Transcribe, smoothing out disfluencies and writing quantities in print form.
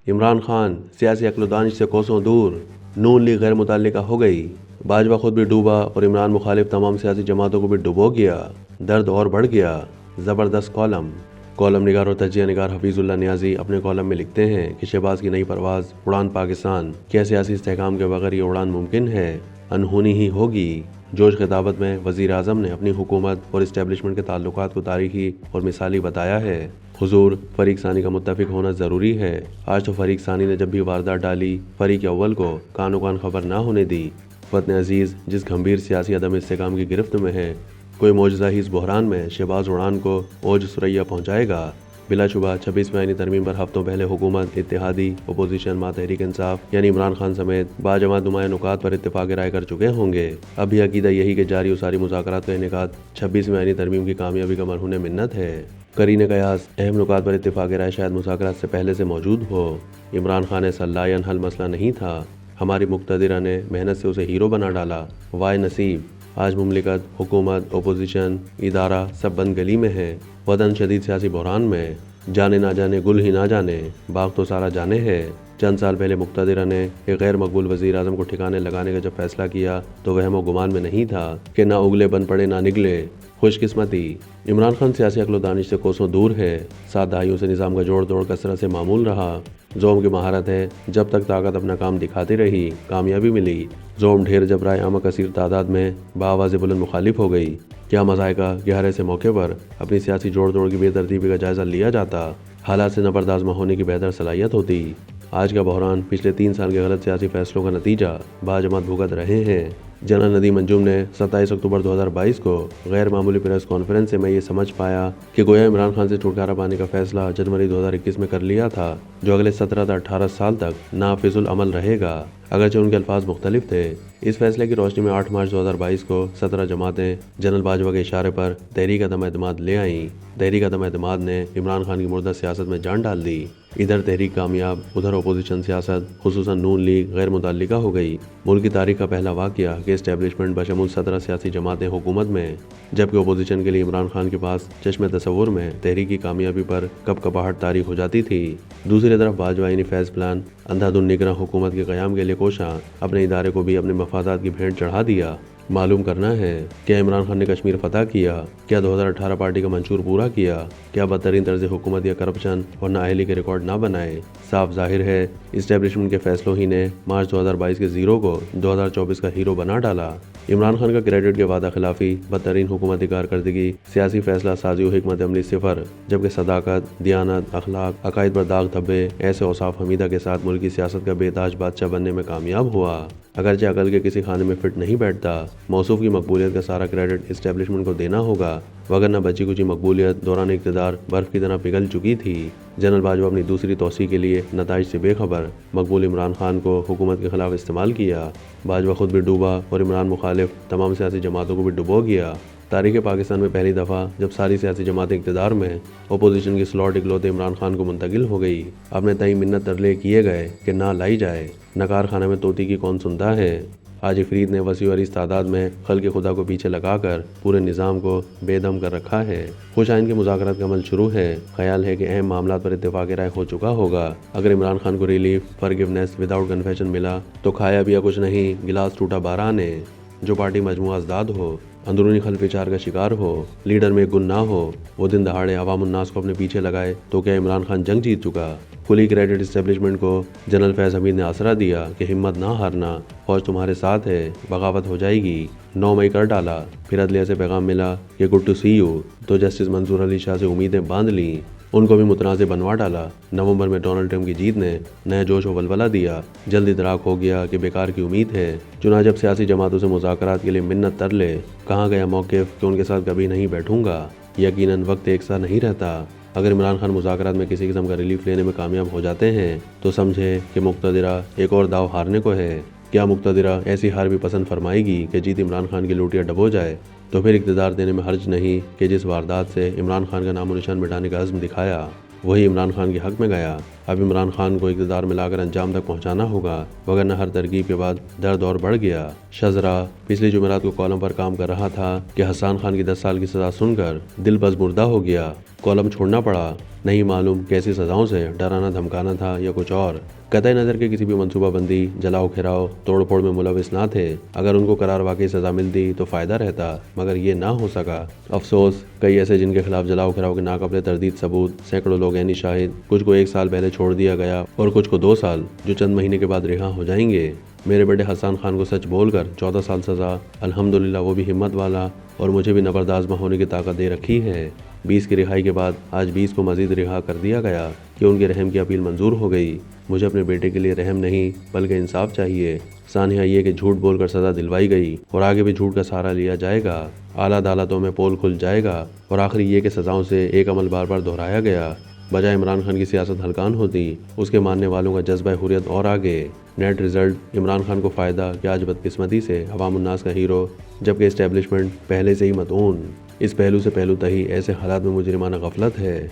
عمران خان سیاسی عقل و دانش سے کوسوں دور، نون لیگ غیر متعلقہ ہو گئی، باجوہ خود بھی ڈوبا اور عمران مخالف تمام سیاسی جماعتوں کو بھی ڈبو گیا، درد اور بڑھ گیا۔ زبردست کالم نگار اور تجزیہ نگار حفیظ اللہ نیازی اپنے کالم میں لکھتے ہیں کہ شہباز کی نئی پرواز اڑان پاکستان، کیا سیاسی استحکام کے بغیر یہ اڑان ممکن ہے؟ انہونی ہی ہوگی۔ جوش خطابت میں وزیر اعظم نے اپنی حکومت اور اسٹیبلشمنٹ کے تعلقات کو تاریخی اور مثالی بتایا ہے۔ حضور، فریق ثانی کا متفق ہونا ضروری ہے۔ آج تو فریق ثانی نے جب بھی واردات ڈالی، فریق اول کو کانو کان خبر نہ ہونے دی۔ وطن عزیز جس گھمبیر سیاسی عدم استحکام کی گرفت میں ہے، کوئی معجزہ ہی اس بحران میں شہباز اڑان کو اوج ثریا پہنچائے گا۔ بلا شبہ 26ویں آئینی ترمیم پر ہفتوں پہلے حکومت، اتحادی، اپوزیشن، ماں تحریک انصاف یعنی عمران خان سمیت باجماعت نمایاں نکات پر اتفاق رائے کر چکے ہوں گے۔ اب بھی عقیدہ یہی کہ جاری و ساری مذاکرات کا انعقاد 26ویں آئینی ترمیم کی کامیابی کا مرہون منت ہے۔ قرینِ قیاس، اہم نکات پر اتفاق رائے شاید مذاکرات سے پہلے سے موجود ہو۔ عمران خان ایسا لا ینحل مسئلہ نہیں تھا، ہماری مقتدرہ نے محنت سے اسے ہیرو بنا ڈالا۔ وائے نصیب، آج مملکت، حکومت، اپوزیشن، ادارہ سب بند گلی میں ہے، وطن شدید سیاسی بحران میں، جانے نہ جانے گل ہی نہ جانے، باغ تو سارا جانے ہے۔ چند سال پہلے مقتدرہ نے ایک غیر مقبول وزیر اعظم کو ٹھکانے لگانے کا جب فیصلہ کیا تو وہم و گمان میں نہیں تھا کہ نہ اگلے بن پڑے نہ نگلے۔ خوش قسمتی، عمران خان سیاسی عقل و دانش سے کوسوں دور ہے، 7 دہائیوں سے نظام کا جوڑ توڑ کثرت سے معمول رہا۔ زوم کی مہارت ہے، جب تک طاقت اپنا کام دکھاتی رہی کامیابی ملی، زوم ڈھیر جب رائے عامہ کثیر تعداد میں بآواز بلند مخالف ہو گئی، کیا مذائقہ کہ ہر ایسے موقع پر اپنی سیاسی جوڑ توڑ کی بے ترتیبی کا جائزہ لیا جاتا، حالات سے نبرداز نہ ہونے کی بہتر صلاحیت ہوتی۔ آج کا بحران پچھلے 3 سال کے غلط سیاسی فیصلوں کا نتیجہ باجماعت بھگت رہے ہیں۔ جنرل ندیم انجم نے 27 اکتوبر 2022 کو غیر معمولی پریس کانفرنس سے میں یہ سمجھ پایا کہ گویا عمران خان سے چھٹکارا پانے کا فیصلہ جنوری 2021 میں کر لیا تھا، جو اگلے 17 تا 18 سال تک نافذ العمل رہے گا، اگرچہ ان کے الفاظ مختلف تھے۔ اس فیصلے کی روشنی میں 8 مارچ 2022 کو 17 جماعتیں جنرل باجوہ کے اشارے پر تحریک عدم اعتماد لے آئیں۔ تحریک عدم اعتماد نے عمران خان کی مردہ سیاست میں جان ڈال دی۔ ادھر تحریک کامیاب، ادھر اپوزیشن سیاست خصوصاً نون لیگ غیر متعلقہ ہو گئی۔ ملک کی تاریخ کا پہلا واقعہ کہ اسٹیبلشمنٹ بشمول 17 سیاسی جماعتیں حکومت میں، جبکہ اپوزیشن کے لیے عمران خان کے پاس چشم تصور میں تحریک کی کامیابی پر کپ کپاہٹ طاری ہو جاتی تھی۔ دوسری طرف باجوہ یعنی فیض پلان اندھا دھند نگراں حکومت کے قیام کے لیے کوشاں، اپنے ادارے کو بھی اپنے مفادات کی بھینٹ چڑھا دیا۔ معلوم کرنا ہے کیا عمران خان نے کشمیر فتح کیا، کیا 2018 پارٹی کا منشور پورا کیا، کیا بدترین طرز حکومت یا کرپشن اور نااہلی کے ریکارڈ نہ بنائے۔ صاف ظاہر ہے اسٹیبلشمنٹ کے فیصلوں ہی نے مارچ 2022 کے زیرو کو 2024 کا ہیرو بنا ڈالا۔ عمران خان کا کریڈٹ کے وعدہ خلافی، بدترین حکومتی کارکردگی، سیاسی فیصلہ سازی و حکمت عملی صفر، جبکہ صداقت، دیانت، اخلاق، عقائد پر داغ دھبے ایسے اوصاف حمیدہ کے ساتھ ملکی سیاست کا بے تاج بادشاہ بننے میں کامیاب ہوا۔ اگرچہ عقل کے کسی خانے میں فٹ نہیں بیٹھتا، موصوف کی مقبولیت کا سارا کریڈٹ اسٹیبلشمنٹ کو دینا ہوگا، وگرنہ بچی کچی مقبولیت دوران اقتدار برف کی طرح پگھل چکی تھی۔ جنرل باجوہ اپنی دوسری توسیع کے لیے نتائج سے بے خبر مقبول عمران خان کو حکومت کے خلاف استعمال کیا۔ باجوہ خود بھی ڈوبا اور عمران مخالف تمام سیاسی جماعتوں کو بھی ڈبو گیا۔ تاریخ پاکستان میں پہلی دفعہ جب ساری سیاسی جماعتیں اقتدار میں، اپوزیشن کی سلاٹ اکلوتے عمران خان کو منتقل ہو گئی۔ اپنے تئیں منت ترلے کیے گئے کہ نہ لائی جائے، نکار خانہ میں طوطی کی کون سنتا ہے۔ آج افریت نے وسیع و عریض تعداد میں خلق خدا کو پیچھے لگا کر پورے نظام کو بے دم کر رکھا ہے۔ خوش آئند کے مذاکرات کا عمل شروع ہے۔ خیال ہے کہ اہم معاملات پر اتفاق رائے ہو چکا ہوگا۔ اگر عمران خان کو ریلیف، فرگیونیس وداؤٹ کنفیشن ملا تو کھایا پیا کچھ نہیں، گلاس ٹوٹا بارہانے۔ جو پارٹی مجموعہ ازداد ہو، اندرونی خلف وچار کا شکار ہو، لیڈر میں گن نہ ہو، وہ دن دہاڑے عوام الناس کو اپنے پیچھے لگائے تو کیا عمران خان جنگ جیت چکا؟ کھلی کریڈٹ اسٹیبلشمنٹ کو جنرل فیض حمید نے آسرا دیا کہ ہمت نہ ہارنا، فوج تمہارے ساتھ ہے، بغاوت ہو جائے گی۔ 9 مئی کر ڈالا، پھر عدلیہ سے پیغام ملا کہ گڈ ٹو سی یو، تو جسٹس منصور علی شاہ سے امیدیں باندھ لیں، ان کو بھی متنازع بنوا ڈالا۔ نومبر میں ڈونلڈ ٹرمپ کی جیت نے نیا جوش و ولولہ دیا، جلد ادراک ہو گیا کہ بیکار کی امید ہے۔ چنانچہ جب سیاسی جماعتوں سے مذاکرات کے لیے منت ترلے، کہاں گیا موقف کہ ان کے ساتھ کبھی نہیں بیٹھوں گا۔ یقیناً وقت ایک سا نہیں رہتا۔ اگر عمران خان مذاکرات میں کسی قسم کا ریلیف لینے میں کامیاب ہو جاتے ہیں تو سمجھے کہ مقتدرہ ایک اور داؤ ہارنے کو ہے۔ کیا مقتدرہ ایسی ہار بھی پسند فرمائے گی کہ جیت عمران خان کی لوٹیا ڈبو جائے؟ تو پھر اقتدار دینے میں حرج نہیں کہ جس واردات سے عمران خان کا نام و نشان مٹانے کا عزم دکھایا، وہی عمران خان کے حق میں گیا۔ اب عمران خان کو اقتدار میں لا کر انجام تک پہنچانا ہوگا، وگرنہ ہر ترکیب کے بعد درد اور بڑھ گیا۔ شزرا پچھلی جمعرات کو کالم پر کام کر رہا تھا کہ حسان خان کی 10 سال کی سزا سن کر دل بز مردہ ہو گیا۔ کالم چھوڑنا پڑا، نہیں معلوم کیسی سزاؤں سے ڈرانا دھمکانا تھا یا کچھ اور۔ قطع نظر کے کسی بھی منصوبہ بندی، جلاؤ کھراؤ، توڑ پھوڑ میں ملوث نہ تھے۔ اگر ان کو قرار واقعی سزا ملتی تو فائدہ رہتا، مگر یہ نہ ہو سکا۔ افسوس، کئی ایسے جن کے خلاف جلاؤ کھراؤ کے ناقابل تردید ثبوت، سینکڑوں لوگ عینی شاہد، کچھ کو 1 سال پہلے چھوڑ دیا گیا اور کچھ کو 2 سال، جو چند مہینے کے بعد رہا ہو جائیں گے۔ میرے بیٹے حسان خان کو سچ بول کر 14 سال سزا، الحمدللہ وہ بھی ہمت والا، اور مجھے بھی نبردازمہ ہونے کی طاقت دے رکھی ہے۔ 20 کی رہائی کے بعد آج 20 کو مزید رہا کر دیا گیا کہ ان کے رحم کی اپیل منظور ہو گئی۔ مجھے اپنے بیٹے کے لیے رحم نہیں بلکہ انصاف چاہیے۔ ثانیہ یہ کہ جھوٹ بول کر سزا دلوائی گئی اور آگے بھی جھوٹ کا سہارا لیا جائے گا۔ اعلیٰ عدالتوں میں پول کھل جائے گا۔ اور آخری یہ کہ سزاؤں سے ایک عمل بار بار دہرایا گیا۔ بجائے عمران خان کی سیاست ہلکان ہوتی، اس کے ماننے والوں کا جذبہ حریت اور آگے۔ نیٹ رزلٹ عمران خان کو فائدہ کہ آج بدقسمتی سے عوام الناس کا ہیرو، جبکہ اسٹیبلشمنٹ پہلے سے ہی مطعون۔ اس پہلو سے پہلو تہی ایسے حالات میں مجرمانہ غفلت ہے۔